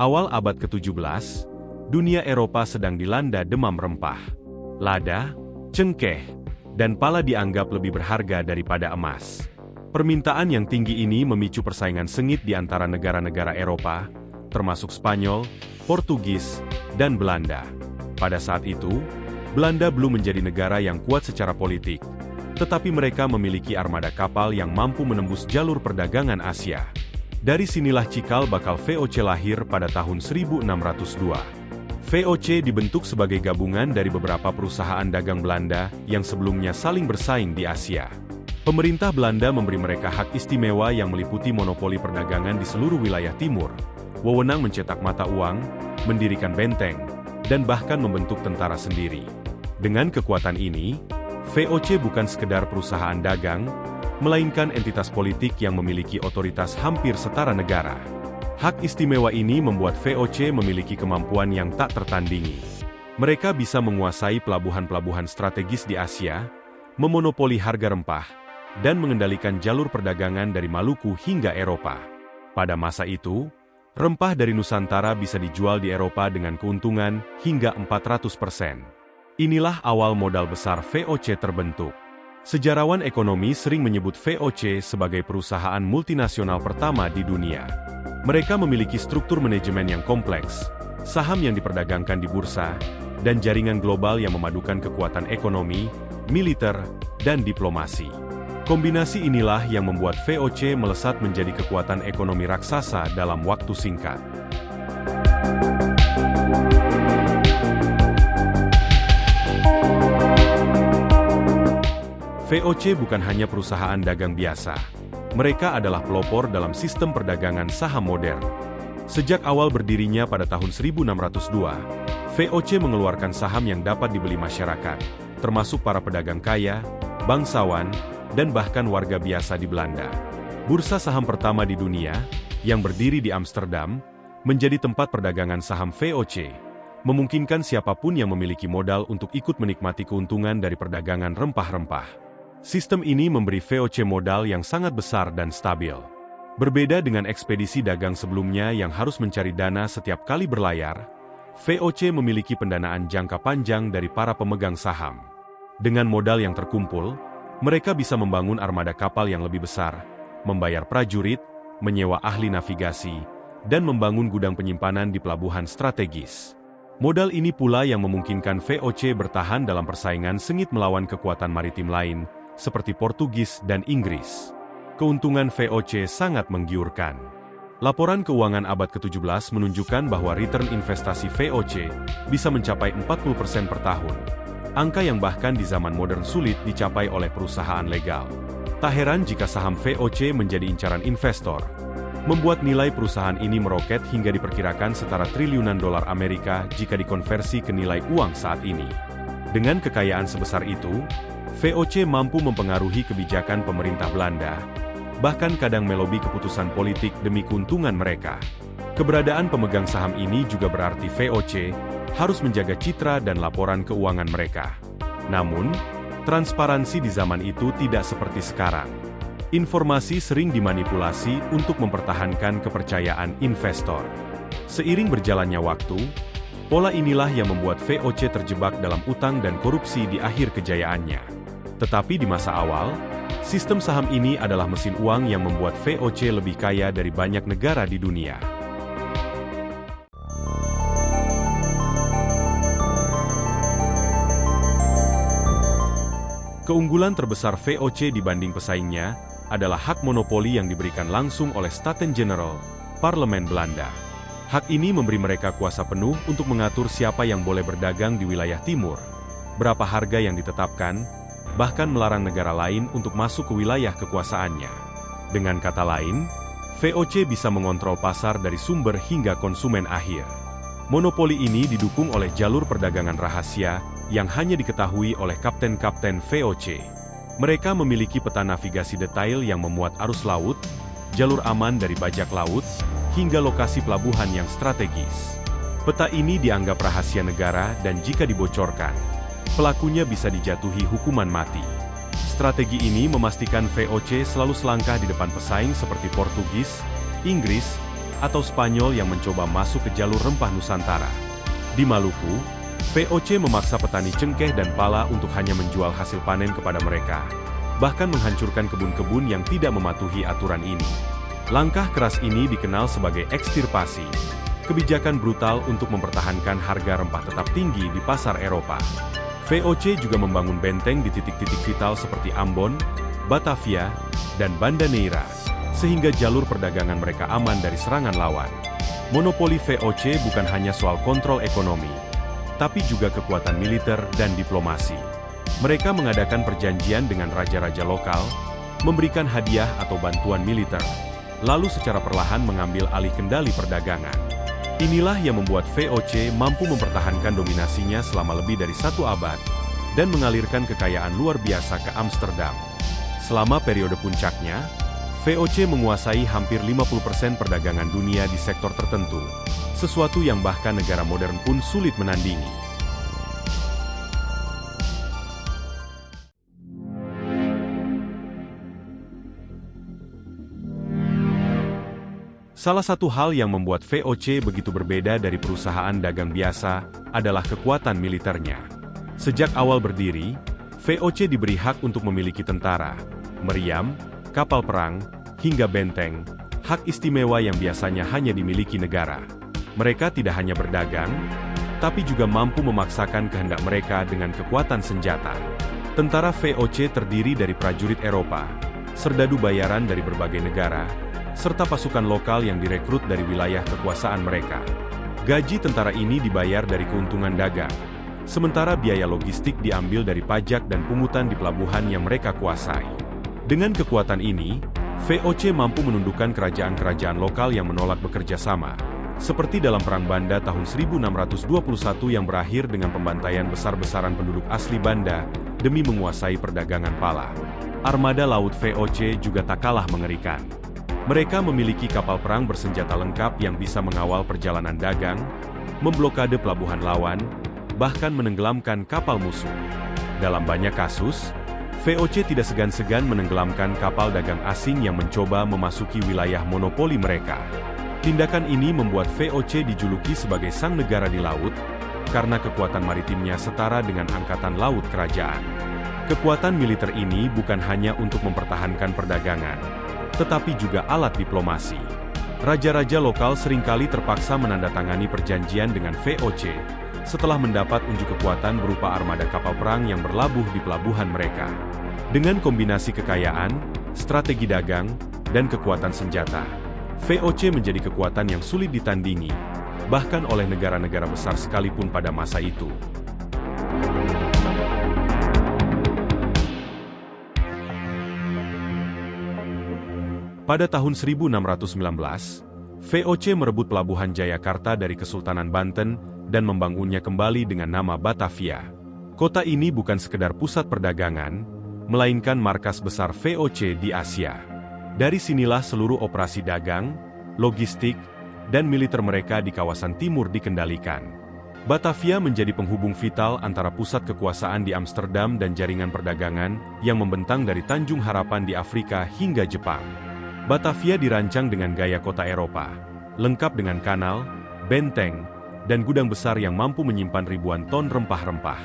Awal abad ke-17, dunia Eropa sedang dilanda demam rempah. Lada, cengkeh, dan pala dianggap lebih berharga daripada emas. Permintaan yang tinggi ini memicu persaingan sengit di antara negara-negara Eropa, termasuk Spanyol, Portugis, dan Belanda. Pada saat itu, Belanda belum menjadi negara yang kuat secara politik, tetapi mereka memiliki armada kapal yang mampu menembus jalur perdagangan Asia. Dari sinilah cikal bakal VOC lahir pada tahun 1602. VOC dibentuk sebagai gabungan dari beberapa perusahaan dagang Belanda yang sebelumnya saling bersaing di Asia. Pemerintah Belanda memberi mereka hak istimewa yang meliputi monopoli perdagangan di seluruh wilayah timur, wewenang mencetak mata uang, mendirikan benteng, dan bahkan membentuk tentara sendiri. Dengan kekuatan ini, VOC bukan sekedar perusahaan dagang, melainkan entitas politik yang memiliki otoritas hampir setara negara. Hak istimewa ini membuat VOC memiliki kemampuan yang tak tertandingi. Mereka bisa menguasai pelabuhan-pelabuhan strategis di Asia, memonopoli harga rempah, dan mengendalikan jalur perdagangan dari Maluku hingga Eropa. Pada masa itu, rempah dari Nusantara bisa dijual di Eropa dengan keuntungan hingga 400%. Inilah awal modal besar VOC terbentuk. Sejarawan ekonomi sering menyebut VOC sebagai perusahaan multinasional pertama di dunia. Mereka memiliki struktur manajemen yang kompleks, saham yang diperdagangkan di bursa, dan jaringan global yang memadukan kekuatan ekonomi, militer, dan diplomasi. Kombinasi inilah yang membuat VOC melesat menjadi kekuatan ekonomi raksasa dalam waktu singkat. VOC bukan hanya perusahaan dagang biasa. Mereka adalah pelopor dalam sistem perdagangan saham modern. Sejak awal berdirinya pada tahun 1602, VOC mengeluarkan saham yang dapat dibeli masyarakat, termasuk para pedagang kaya, bangsawan, dan bahkan warga biasa di Belanda. Bursa saham pertama di dunia, yang berdiri di Amsterdam, menjadi tempat perdagangan saham VOC, memungkinkan siapapun yang memiliki modal untuk ikut menikmati keuntungan dari perdagangan rempah-rempah. Sistem ini memberi VOC modal yang sangat besar dan stabil. Berbeda dengan ekspedisi dagang sebelumnya yang harus mencari dana setiap kali berlayar, VOC memiliki pendanaan jangka panjang dari para pemegang saham. Dengan modal yang terkumpul, mereka bisa membangun armada kapal yang lebih besar, membayar prajurit, menyewa ahli navigasi, dan membangun gudang penyimpanan di pelabuhan strategis. Modal ini pula yang memungkinkan VOC bertahan dalam persaingan sengit melawan kekuatan maritim lain, seperti Portugis dan Inggris. Keuntungan VOC sangat menggiurkan. Laporan keuangan abad ke-17 menunjukkan bahwa return investasi VOC bisa mencapai 40% per tahun. Angka yang bahkan di zaman modern sulit dicapai oleh perusahaan legal. Tak heran jika saham VOC menjadi incaran investor, membuat nilai perusahaan ini meroket hingga diperkirakan setara triliunan dolar Amerika jika dikonversi ke nilai uang saat ini. Dengan kekayaan sebesar itu, VOC mampu mempengaruhi kebijakan pemerintah Belanda, bahkan kadang melobi keputusan politik demi keuntungan mereka. Keberadaan pemegang saham ini juga berarti VOC harus menjaga citra dan laporan keuangan mereka. Namun, transparansi di zaman itu tidak seperti sekarang. Informasi sering dimanipulasi untuk mempertahankan kepercayaan investor. Seiring berjalannya waktu, pola inilah yang membuat VOC terjebak dalam utang dan korupsi di akhir kejayaannya. Tetapi di masa awal, sistem saham ini adalah mesin uang yang membuat VOC lebih kaya dari banyak negara di dunia. Keunggulan terbesar VOC dibanding pesaingnya adalah hak monopoli yang diberikan langsung oleh Staten-Generaal, Parlemen Belanda. Hak ini memberi mereka kuasa penuh untuk mengatur siapa yang boleh berdagang di wilayah timur, berapa harga yang ditetapkan, bahkan melarang negara lain untuk masuk ke wilayah kekuasaannya. Dengan kata lain, VOC bisa mengontrol pasar dari sumber hingga konsumen akhir. Monopoli ini didukung oleh jalur perdagangan rahasia yang hanya diketahui oleh kapten-kapten VOC. Mereka memiliki peta navigasi detail yang memuat arus laut, jalur aman dari bajak laut, hingga lokasi pelabuhan yang strategis. Peta ini dianggap rahasia negara dan jika dibocorkan, pelakunya bisa dijatuhi hukuman mati. Strategi ini memastikan VOC selalu selangkah di depan pesaing seperti Portugis, Inggris, atau Spanyol yang mencoba masuk ke jalur rempah Nusantara. Di Maluku, VOC memaksa petani cengkeh dan pala untuk hanya menjual hasil panen kepada mereka, bahkan menghancurkan kebun-kebun yang tidak mematuhi aturan ini. Langkah keras ini dikenal sebagai ekstirpasi, kebijakan brutal untuk mempertahankan harga rempah tetap tinggi di pasar Eropa. VOC juga membangun benteng di titik-titik vital seperti Ambon, Batavia, dan Banda Neira, sehingga jalur perdagangan mereka aman dari serangan lawan. Monopoli VOC bukan hanya soal kontrol ekonomi, tapi juga kekuatan militer dan diplomasi. Mereka mengadakan perjanjian dengan raja-raja lokal, memberikan hadiah atau bantuan militer, lalu secara perlahan mengambil alih kendali perdagangan. Inilah yang membuat VOC mampu mempertahankan dominasinya selama lebih dari 1 abad dan mengalirkan kekayaan luar biasa ke Amsterdam. Selama periode puncaknya, VOC menguasai hampir 50% perdagangan dunia di sektor tertentu, sesuatu yang bahkan negara modern pun sulit menandingi. Salah satu hal yang membuat VOC begitu berbeda dari perusahaan dagang biasa adalah kekuatan militernya. Sejak awal berdiri, VOC diberi hak untuk memiliki tentara, meriam, kapal perang, hingga benteng, hak istimewa yang biasanya hanya dimiliki negara. Mereka tidak hanya berdagang, tapi juga mampu memaksakan kehendak mereka dengan kekuatan senjata. Tentara VOC terdiri dari prajurit Eropa, serdadu bayaran dari berbagai negara, serta pasukan lokal yang direkrut dari wilayah kekuasaan mereka. Gaji tentara ini dibayar dari keuntungan dagang, sementara biaya logistik diambil dari pajak dan pungutan di pelabuhan yang mereka kuasai. Dengan kekuatan ini, VOC mampu menundukkan kerajaan-kerajaan lokal yang menolak bekerja sama, seperti dalam Perang Banda tahun 1621 yang berakhir dengan pembantaian besar-besaran penduduk asli Banda demi menguasai perdagangan pala. Armada laut VOC juga tak kalah mengerikan. Mereka memiliki kapal perang bersenjata lengkap yang bisa mengawal perjalanan dagang, memblokade pelabuhan lawan, bahkan menenggelamkan kapal musuh. Dalam banyak kasus, VOC tidak segan-segan menenggelamkan kapal dagang asing yang mencoba memasuki wilayah monopoli mereka. Tindakan ini membuat VOC dijuluki sebagai sang negara di laut, karena kekuatan maritimnya setara dengan angkatan laut kerajaan. Kekuatan militer ini bukan hanya untuk mempertahankan perdagangan, tetapi juga alat diplomasi. Raja-raja lokal seringkali terpaksa menandatangani perjanjian dengan VOC setelah mendapat unjuk kekuatan berupa armada kapal perang yang berlabuh di pelabuhan mereka. Dengan kombinasi kekayaan, strategi dagang, dan kekuatan senjata, VOC menjadi kekuatan yang sulit ditandingi, bahkan oleh negara-negara besar sekalipun pada masa itu. Pada tahun 1619, VOC merebut pelabuhan Jayakarta dari Kesultanan Banten dan membangunnya kembali dengan nama Batavia. Kota ini bukan sekedar pusat perdagangan, melainkan markas besar VOC di Asia. Dari sinilah seluruh operasi dagang, logistik, dan militer mereka di kawasan timur dikendalikan. Batavia menjadi penghubung vital antara pusat kekuasaan di Amsterdam dan jaringan perdagangan yang membentang dari Tanjung Harapan di Afrika hingga Jepang. Batavia dirancang dengan gaya kota Eropa, lengkap dengan kanal, benteng, dan gudang besar yang mampu menyimpan ribuan ton rempah-rempah.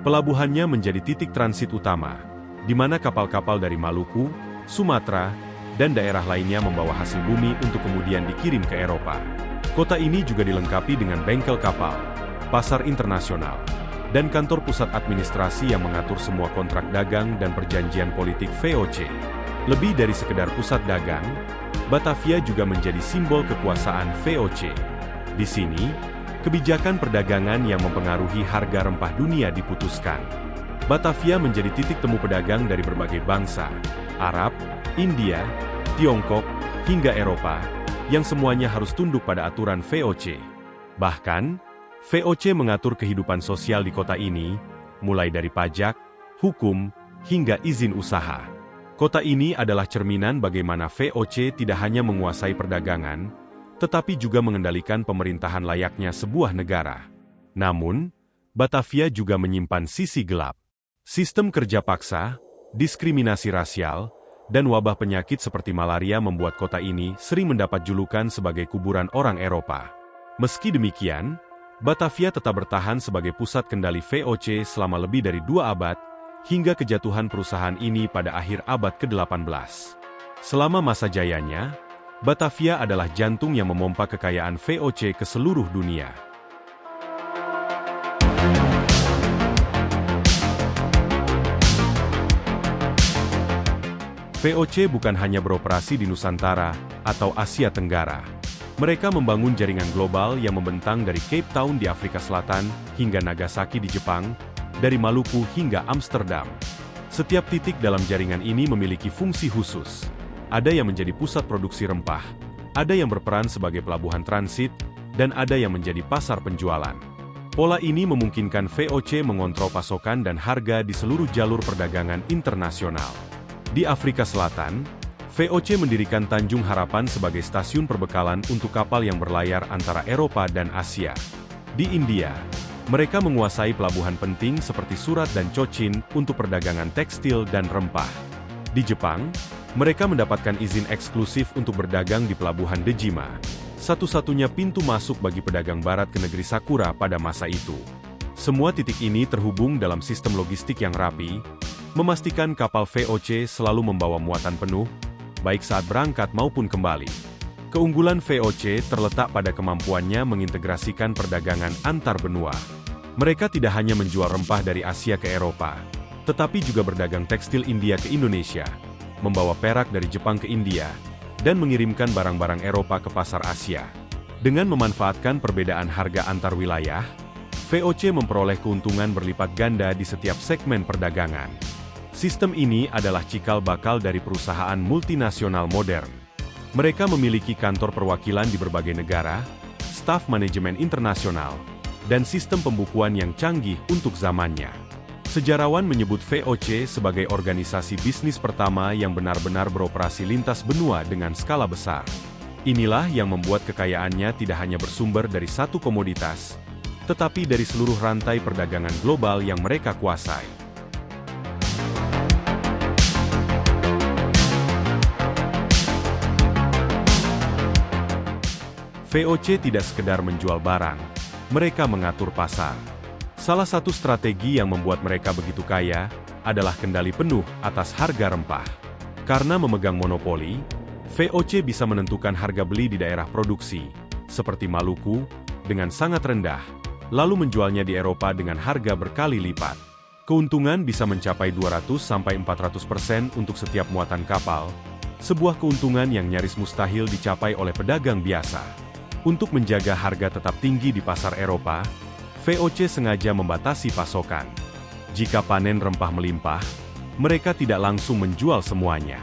Pelabuhannya menjadi titik transit utama, di mana kapal-kapal dari Maluku, Sumatera, dan daerah lainnya membawa hasil bumi untuk kemudian dikirim ke Eropa. Kota ini juga dilengkapi dengan bengkel kapal, pasar internasional, dan kantor pusat administrasi yang mengatur semua kontrak dagang dan perjanjian politik VOC. Lebih dari sekedar pusat dagang, Batavia juga menjadi simbol kekuasaan VOC. Di sini, kebijakan perdagangan yang mempengaruhi harga rempah dunia diputuskan. Batavia menjadi titik temu pedagang dari berbagai bangsa, Arab, India, Tiongkok, hingga Eropa, yang semuanya harus tunduk pada aturan VOC. Bahkan, VOC mengatur kehidupan sosial di kota ini, mulai dari pajak, hukum, hingga izin usaha. Kota ini adalah cerminan bagaimana VOC tidak hanya menguasai perdagangan, tetapi juga mengendalikan pemerintahan layaknya sebuah negara. Namun, Batavia juga menyimpan sisi gelap. Sistem kerja paksa, diskriminasi rasial, dan wabah penyakit seperti malaria membuat kota ini sering mendapat julukan sebagai kuburan orang Eropa. Meski demikian, Batavia tetap bertahan sebagai pusat kendali VOC selama lebih dari 2 abad, hingga kejatuhan perusahaan ini pada akhir abad ke-18. Selama masa jayanya, Batavia adalah jantung yang memompa kekayaan VOC ke seluruh dunia. VOC bukan hanya beroperasi di Nusantara atau Asia Tenggara. Mereka membangun jaringan global yang membentang dari Cape Town di Afrika Selatan hingga Nagasaki di Jepang, dari Maluku hingga Amsterdam. Setiap titik dalam jaringan ini memiliki fungsi khusus. Ada yang menjadi pusat produksi rempah, ada yang berperan sebagai pelabuhan transit, dan ada yang menjadi pasar penjualan. Pola ini memungkinkan VOC mengontrol pasokan dan harga di seluruh jalur perdagangan internasional. Di Afrika Selatan, VOC mendirikan Tanjung Harapan sebagai stasiun perbekalan untuk kapal yang berlayar antara Eropa dan Asia. Di India, mereka menguasai pelabuhan penting seperti Surat dan Cochin untuk perdagangan tekstil dan rempah. Di Jepang, mereka mendapatkan izin eksklusif untuk berdagang di pelabuhan Dejima, satu-satunya pintu masuk bagi pedagang barat ke negeri Sakura pada masa itu. Semua titik ini terhubung dalam sistem logistik yang rapi, memastikan kapal VOC selalu membawa muatan penuh, baik saat berangkat maupun kembali. Keunggulan VOC terletak pada kemampuannya mengintegrasikan perdagangan antar benua. Mereka tidak hanya menjual rempah dari Asia ke Eropa, tetapi juga berdagang tekstil India ke Indonesia, membawa perak dari Jepang ke India, dan mengirimkan barang-barang Eropa ke pasar Asia. Dengan memanfaatkan perbedaan harga antar wilayah, VOC memperoleh keuntungan berlipat ganda di setiap segmen perdagangan. Sistem ini adalah cikal bakal dari perusahaan multinasional modern. Mereka memiliki kantor perwakilan di berbagai negara, staf manajemen internasional, dan sistem pembukuan yang canggih untuk zamannya. Sejarawan menyebut VOC sebagai organisasi bisnis pertama yang benar-benar beroperasi lintas benua dengan skala besar. Inilah yang membuat kekayaannya tidak hanya bersumber dari satu komoditas, tetapi dari seluruh rantai perdagangan global yang mereka kuasai. VOC tidak sekedar menjual barang, mereka mengatur pasar. Salah satu strategi yang membuat mereka begitu kaya adalah kendali penuh atas harga rempah. Karena memegang monopoli, VOC bisa menentukan harga beli di daerah produksi, seperti Maluku, dengan sangat rendah, lalu menjualnya di Eropa dengan harga berkali lipat. Keuntungan bisa mencapai 200–400% untuk setiap muatan kapal, sebuah keuntungan yang nyaris mustahil dicapai oleh pedagang biasa. Untuk menjaga harga tetap tinggi di pasar Eropa, VOC sengaja membatasi pasokan. Jika panen rempah melimpah, mereka tidak langsung menjual semuanya.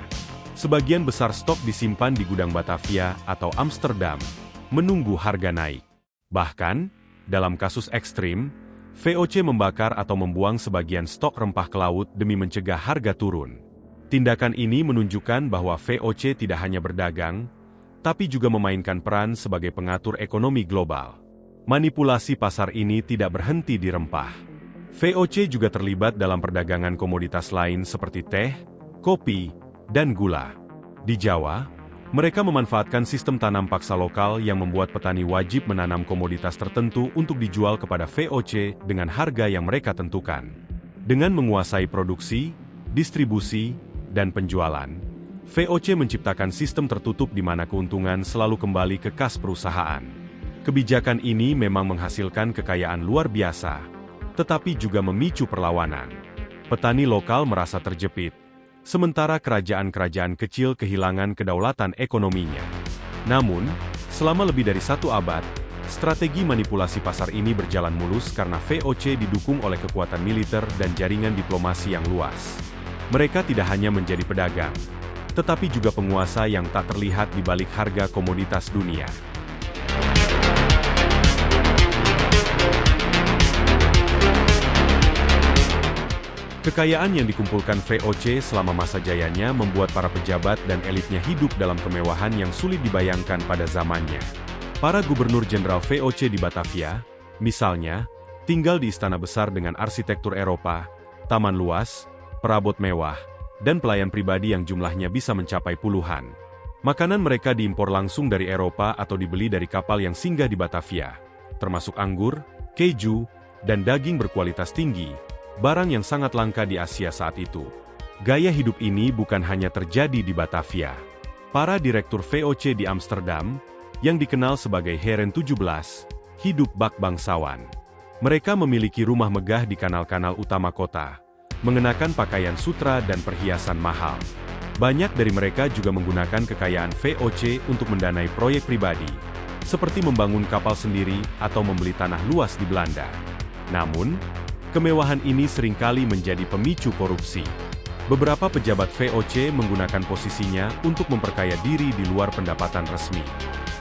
Sebagian besar stok disimpan di gudang Batavia atau Amsterdam, menunggu harga naik. Bahkan, dalam kasus ekstrim, VOC membakar atau membuang sebagian stok rempah ke laut demi mencegah harga turun. Tindakan ini menunjukkan bahwa VOC tidak hanya berdagang, tapi juga memainkan peran sebagai pengatur ekonomi global. Manipulasi pasar ini tidak berhenti di rempah. VOC juga terlibat dalam perdagangan komoditas lain seperti teh, kopi, dan gula. Di Jawa, mereka memanfaatkan sistem tanam paksa lokal yang membuat petani wajib menanam komoditas tertentu untuk dijual kepada VOC dengan harga yang mereka tentukan. Dengan menguasai produksi, distribusi, dan penjualan, VOC menciptakan sistem tertutup di mana keuntungan selalu kembali ke kas perusahaan. Kebijakan ini memang menghasilkan kekayaan luar biasa, tetapi juga memicu perlawanan. Petani lokal merasa terjepit, sementara kerajaan-kerajaan kecil kehilangan kedaulatan ekonominya. Namun, selama lebih dari 1 abad, strategi manipulasi pasar ini berjalan mulus karena VOC didukung oleh kekuatan militer dan jaringan diplomasi yang luas. Mereka tidak hanya menjadi pedagang, tetapi juga penguasa yang tak terlihat di balik harga komoditas dunia. Kekayaan yang dikumpulkan VOC selama masa jayanya membuat para pejabat dan elitnya hidup dalam kemewahan yang sulit dibayangkan pada zamannya. Para gubernur jenderal VOC di Batavia, misalnya, tinggal di istana besar dengan arsitektur Eropa, taman luas, perabot mewah, dan pelayan pribadi yang jumlahnya bisa mencapai puluhan. Makanan mereka diimpor langsung dari Eropa atau dibeli dari kapal yang singgah di Batavia, termasuk anggur, keju, dan daging berkualitas tinggi, barang yang sangat langka di Asia saat itu. Gaya hidup ini bukan hanya terjadi di Batavia. Para direktur VOC di Amsterdam, yang dikenal sebagai Heren 17, hidup bak bangsawan. Mereka memiliki rumah megah di kanal-kanal utama kota, mengenakan pakaian sutra dan perhiasan mahal. Banyak dari mereka juga menggunakan kekayaan VOC untuk mendanai proyek pribadi, seperti membangun kapal sendiri atau membeli tanah luas di Belanda. Namun, kemewahan ini seringkali menjadi pemicu korupsi. Beberapa pejabat VOC menggunakan posisinya untuk memperkaya diri di luar pendapatan resmi.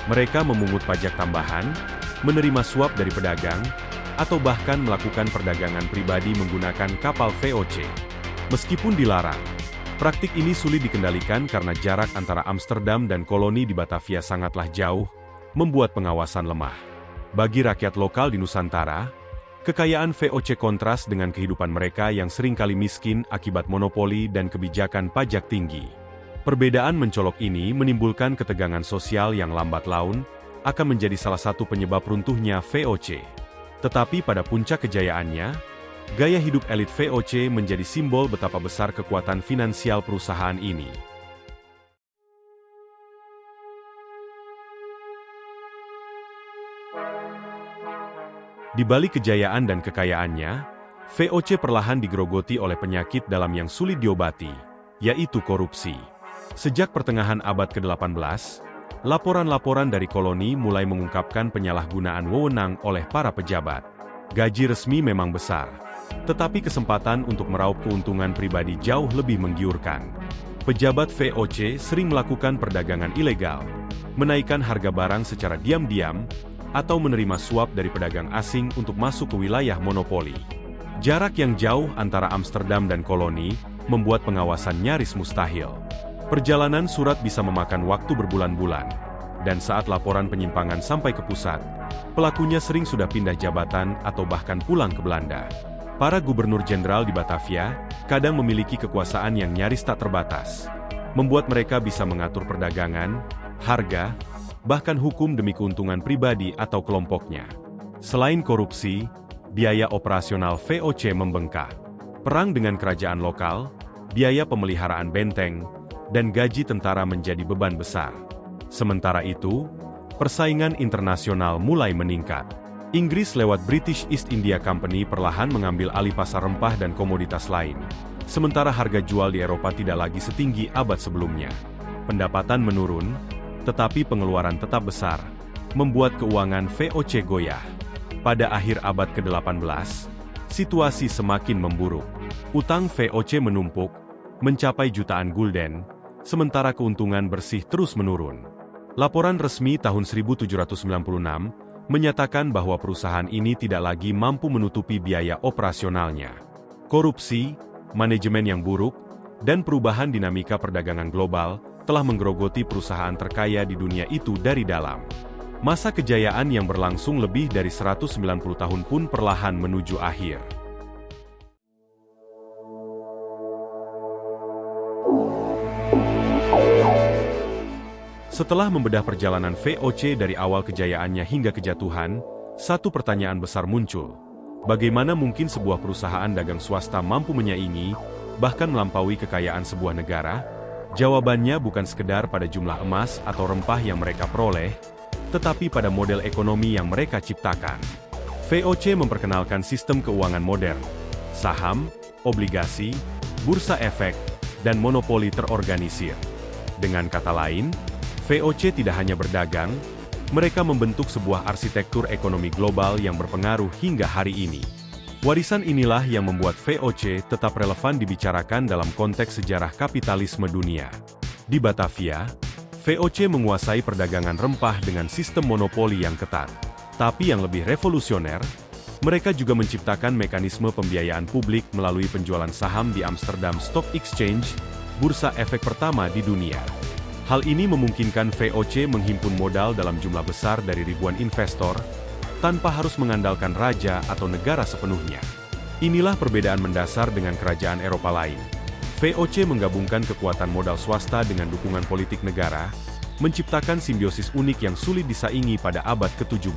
Mereka memungut pajak tambahan, menerima suap dari pedagang, atau bahkan melakukan perdagangan pribadi menggunakan kapal VOC. Meskipun dilarang, praktik ini sulit dikendalikan karena jarak antara Amsterdam dan koloni di Batavia sangatlah jauh, membuat pengawasan lemah. Bagi rakyat lokal di Nusantara, kekayaan VOC kontras dengan kehidupan mereka yang seringkali miskin akibat monopoli dan kebijakan pajak tinggi. Perbedaan mencolok ini menimbulkan ketegangan sosial yang lambat laun, akan menjadi salah satu penyebab runtuhnya VOC. Tetapi pada puncak kejayaannya, gaya hidup elit VOC menjadi simbol betapa besar kekuatan finansial perusahaan ini. Di balik kejayaan dan kekayaannya, VOC perlahan digerogoti oleh penyakit dalam yang sulit diobati, yaitu korupsi. Sejak pertengahan abad ke-18, laporan-laporan dari koloni mulai mengungkapkan penyalahgunaan wewenang oleh para pejabat. Gaji resmi memang besar, tetapi kesempatan untuk meraup keuntungan pribadi jauh lebih menggiurkan. Pejabat VOC sering melakukan perdagangan ilegal, menaikkan harga barang secara diam-diam, atau menerima suap dari pedagang asing untuk masuk ke wilayah monopoli. Jarak yang jauh antara Amsterdam dan koloni membuat pengawasan nyaris mustahil. Perjalanan surat bisa memakan waktu berbulan-bulan, dan saat laporan penyimpangan sampai ke pusat, pelakunya sering sudah pindah jabatan atau bahkan pulang ke Belanda. Para gubernur jenderal di Batavia kadang memiliki kekuasaan yang nyaris tak terbatas, membuat mereka bisa mengatur perdagangan, harga, bahkan hukum demi keuntungan pribadi atau kelompoknya. Selain korupsi, biaya operasional VOC membengkak. Perang dengan kerajaan lokal, biaya pemeliharaan benteng, dan gaji tentara menjadi beban besar. Sementara itu, persaingan internasional mulai meningkat. Inggris lewat British East India Company perlahan mengambil alih pasar rempah dan komoditas lain, sementara harga jual di Eropa tidak lagi setinggi abad sebelumnya. Pendapatan menurun, tetapi pengeluaran tetap besar, membuat keuangan VOC goyah. Pada akhir abad ke-18, situasi semakin memburuk. Utang VOC menumpuk, mencapai jutaan gulden, sementara keuntungan bersih terus menurun. Laporan resmi tahun 1796 menyatakan bahwa perusahaan ini tidak lagi mampu menutupi biaya operasionalnya. Korupsi, manajemen yang buruk, dan perubahan dinamika perdagangan global telah menggerogoti perusahaan terkaya di dunia itu dari dalam. Masa kejayaan yang berlangsung lebih dari 190 tahun pun perlahan menuju akhir. Setelah membedah perjalanan VOC dari awal kejayaannya hingga kejatuhan, satu pertanyaan besar muncul. Bagaimana mungkin sebuah perusahaan dagang swasta mampu menyaingi, bahkan melampaui kekayaan sebuah negara? Jawabannya bukan sekedar pada jumlah emas atau rempah yang mereka peroleh, tetapi pada model ekonomi yang mereka ciptakan. VOC memperkenalkan sistem keuangan modern, saham, obligasi, bursa efek, dan monopoli terorganisir. Dengan kata lain, VOC tidak hanya berdagang, mereka membentuk sebuah arsitektur ekonomi global yang berpengaruh hingga hari ini. Warisan inilah yang membuat VOC tetap relevan dibicarakan dalam konteks sejarah kapitalisme dunia. Di Batavia, VOC menguasai perdagangan rempah dengan sistem monopoli yang ketat. Tapi yang lebih revolusioner, mereka juga menciptakan mekanisme pembiayaan publik melalui penjualan saham di Amsterdam Stock Exchange, bursa efek pertama di dunia. Hal ini memungkinkan VOC menghimpun modal dalam jumlah besar dari ribuan investor, tanpa harus mengandalkan raja atau negara sepenuhnya. Inilah perbedaan mendasar dengan kerajaan Eropa lain. VOC menggabungkan kekuatan modal swasta dengan dukungan politik negara, menciptakan simbiosis unik yang sulit disaingi pada abad ke-17.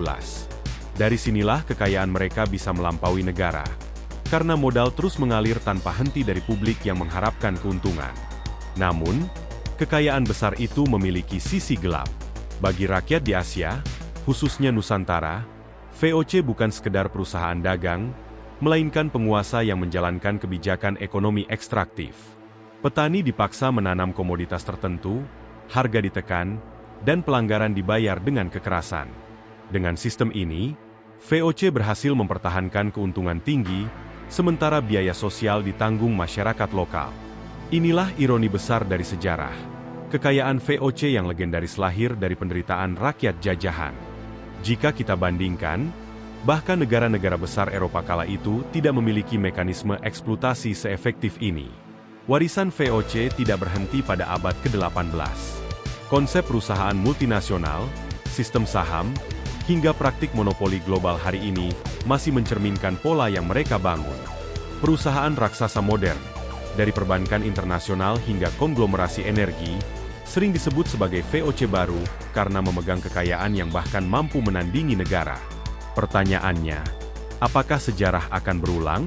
Dari sinilah kekayaan mereka bisa melampaui negara, karena modal terus mengalir tanpa henti dari publik yang mengharapkan keuntungan. Namun, kekayaan besar itu memiliki sisi gelap. Bagi rakyat di Asia, khususnya Nusantara, VOC bukan sekedar perusahaan dagang, melainkan penguasa yang menjalankan kebijakan ekonomi ekstraktif. Petani dipaksa menanam komoditas tertentu, harga ditekan, dan pelanggaran dibayar dengan kekerasan. Dengan sistem ini, VOC berhasil mempertahankan keuntungan tinggi, sementara biaya sosial ditanggung masyarakat lokal. Inilah ironi besar dari sejarah. Kekayaan VOC yang legendaris lahir dari penderitaan rakyat jajahan. Jika kita bandingkan, bahkan negara-negara besar Eropa kala itu tidak memiliki mekanisme eksploitasi seefektif ini. Warisan VOC tidak berhenti pada abad ke-18. Konsep perusahaan multinasional, sistem saham, hingga praktik monopoli global hari ini masih mencerminkan pola yang mereka bangun. Perusahaan raksasa modern, dari perbankan internasional hingga konglomerasi energi, sering disebut sebagai VOC baru karena memegang kekayaan yang bahkan mampu menandingi negara. Pertanyaannya, apakah sejarah akan berulang?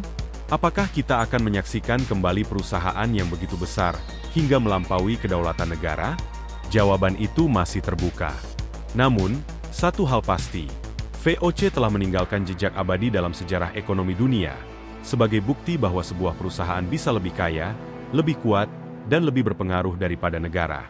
Apakah kita akan menyaksikan kembali perusahaan yang begitu besar hingga melampaui kedaulatan negara? Jawaban itu masih terbuka. Namun, satu hal pasti, VOC telah meninggalkan jejak abadi dalam sejarah ekonomi dunia, sebagai bukti bahwa sebuah perusahaan bisa lebih kaya, lebih kuat, dan lebih berpengaruh daripada negara.